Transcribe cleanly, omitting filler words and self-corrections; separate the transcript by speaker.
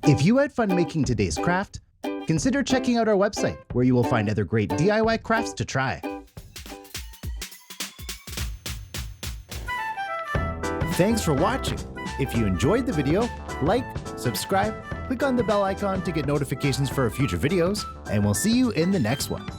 Speaker 1: If you had fun making today's craft, consider checking out our website where you will find other great DIY crafts to try. Thanks for watching. If you enjoyed the video, like, subscribe, click on the bell icon to get notifications for our future videos, and we'll see you in the next one.